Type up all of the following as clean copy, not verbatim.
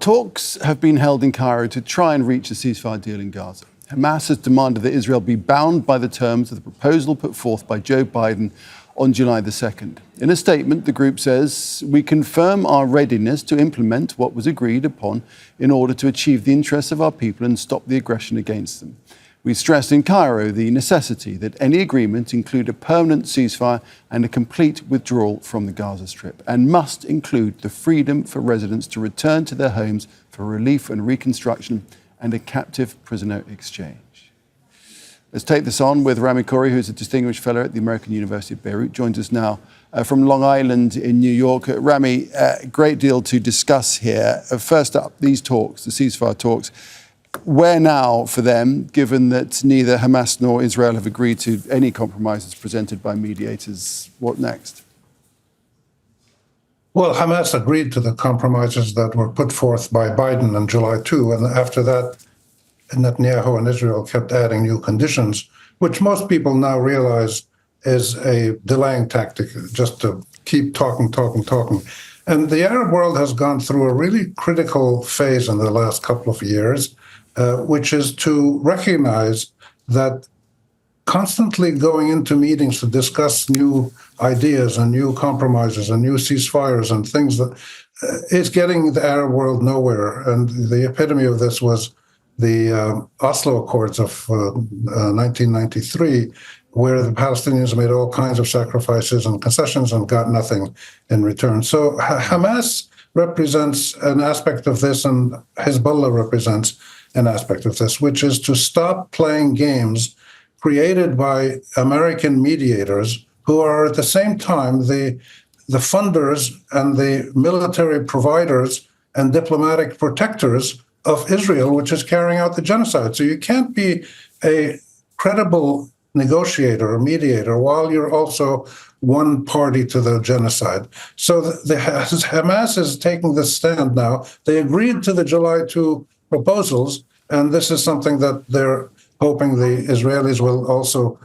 Talks have been held in Cairo to try and reach a ceasefire deal in Gaza. Hamas has demanded that Israel be bound by the terms of the proposal put forth by Joe Biden on July the 2nd. In a statement, the group says, "We confirm our readiness to implement what was agreed upon in order to achieve the interests of our people and stop the aggression against them. We stressed in Cairo the necessity that any agreement include a permanent ceasefire and a complete withdrawal from the Gaza Strip, and must include the freedom for residents to return to their homes for relief and reconstruction and a captive prisoner exchange." Let's take this on with Rami Khouri, who's a distinguished fellow at the American University of Beirut, joins us now from Long Island in New York. Rami, a great deal to discuss here. First up, these talks, the ceasefire talks. Where now for them, given that neither Hamas nor Israel have agreed to any compromises presented by mediators? What next? Well, Hamas agreed to the compromises that were put forth by Biden on July 2, and after that, Netanyahu and Israel kept adding new conditions, which most people now realize is a delaying tactic, just to keep talking. And the Arab world has gone through a really critical phase in the last couple of years, which is to recognize that constantly going into meetings to discuss new ideas and new compromises and new ceasefires and things that is getting the Arab world nowhere. And the epitome of this was the Oslo Accords of 1993, where the Palestinians made all kinds of sacrifices and concessions and got nothing in return. So Hamas represents an aspect of this, and Hezbollah represents an aspect of this, which is to stop playing games created by American mediators, who are at the same time the funders and the military providers and diplomatic protectors of Israel, which is carrying out the genocide. So you can't be a credible negotiator or mediator while you're also one party to the genocide. So the Hamas is taking this stand now. They agreed to the July 2 proposals, and this is something that they're hoping the Israelis will also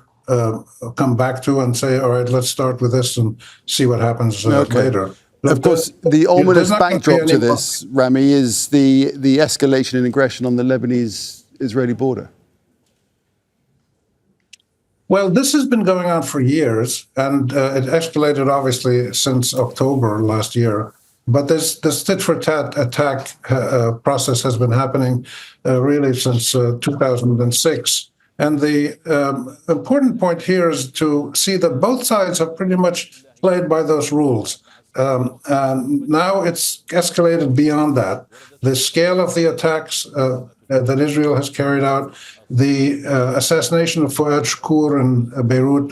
come back to and say, all right, let's start with this and see what happens later. Of course, the ominous backdrop to this, Rami, is the escalation in aggression on the Lebanese-Israeli border. Well, this has been going on for years, and it escalated, obviously, since October last year. But this tit-for-tat attack process has been happening really since 2006. And the important point here is to see that both sides have pretty much played by those rules. And now it's escalated beyond that. The scale of the attacks that Israel has carried out, the assassination of Fouad Shukr in Beirut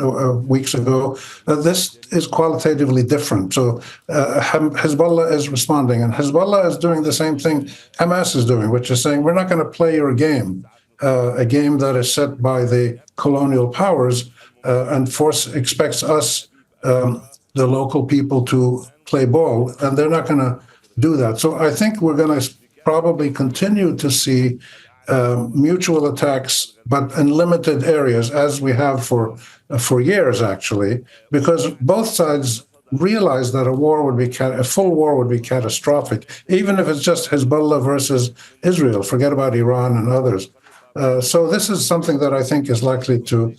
weeks ago, this is qualitatively different. So Hezbollah is responding, and Hezbollah is doing the same thing Hamas is doing, which is saying, we're not going to play your game, a game that is set by the colonial powers, and expects us, the local people, to play ball, and they're not going to do that. So I think we're going to probably continue to see mutual attacks, but in limited areas, as we have for years, actually, because both sides realize that a full war would be catastrophic, even if it's just Hezbollah versus Israel. Forget about Iran and others. So this is something that I think is likely to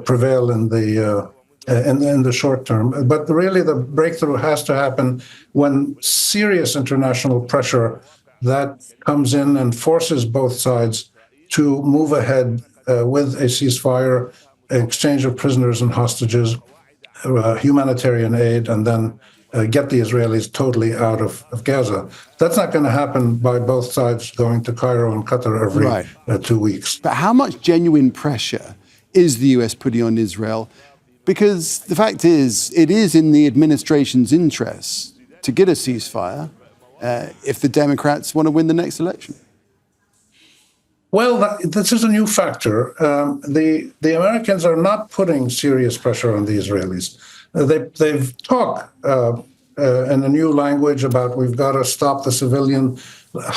prevail in the short term. But really, the breakthrough has to happen when serious international pressure that comes in and forces both sides to move ahead with a ceasefire, exchange of prisoners and hostages, humanitarian aid, and then get the Israelis totally out of Gaza. That's not going to happen by both sides going to Cairo and Qatar every 2 weeks. But how much genuine pressure is the US putting on Israel? Because the fact is, it is in the administration's interest to get a ceasefire if the Democrats want to win the next election. Well, this is a new factor. The Americans are not putting serious pressure on the Israelis. They've talked in a new language about we've got to stop the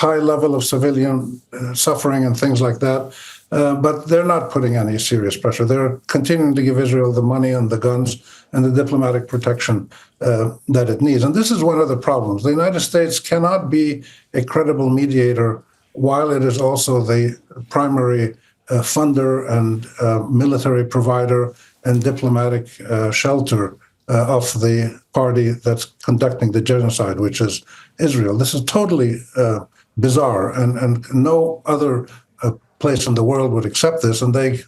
high level of civilian suffering and things like that. but they're not putting any serious pressure. They're continuing to give Israel the money and the guns and the diplomatic protection that it needs. And this is one of the problems. The United States cannot be a credible mediator while it is also the primary funder and military provider and diplomatic shelter of the party that's conducting the genocide, which is Israel. This is totally bizarre, and no other place in the world would accept this, and they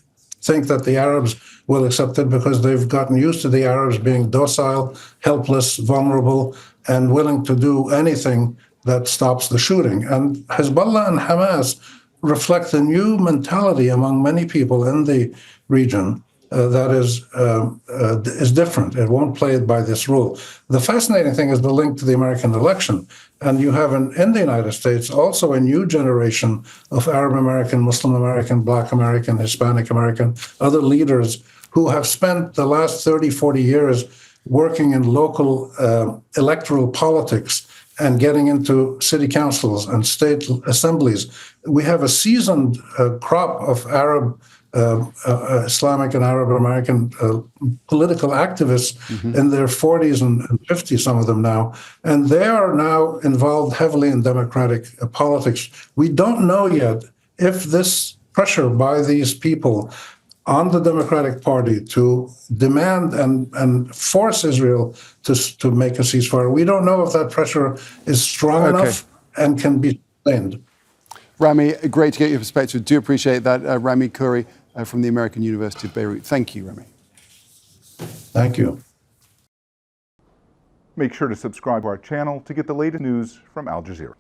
think that the Arabs will accept it because they've gotten used to the Arabs being docile, helpless, vulnerable, and willing to do anything that stops the shooting. And Hezbollah and Hamas reflect a new mentality among many people in the region that is different. It won't play it by this rule. The fascinating thing is the link to the American election. And you have in the United States also a new generation of Arab American, Muslim American, Black American, Hispanic American, other leaders who have spent the last 30, 40 years working in local electoral politics and getting into city councils and state assemblies. We have a seasoned crop of Arab, Islamic and Arab American political activists in their 40s and 50s, some of them now, and they are now involved heavily in democratic politics. We don't know yet if this pressure by these people on the Democratic Party to demand and force Israel to make a ceasefire, we don't know if that pressure is strong enough and can be sustained. Rami, great to get your perspective. Do appreciate that. Rami Khouri from the American University of Beirut. Thank you, Rami. Thank you. Make sure to subscribe to our channel to get the latest news from Al Jazeera.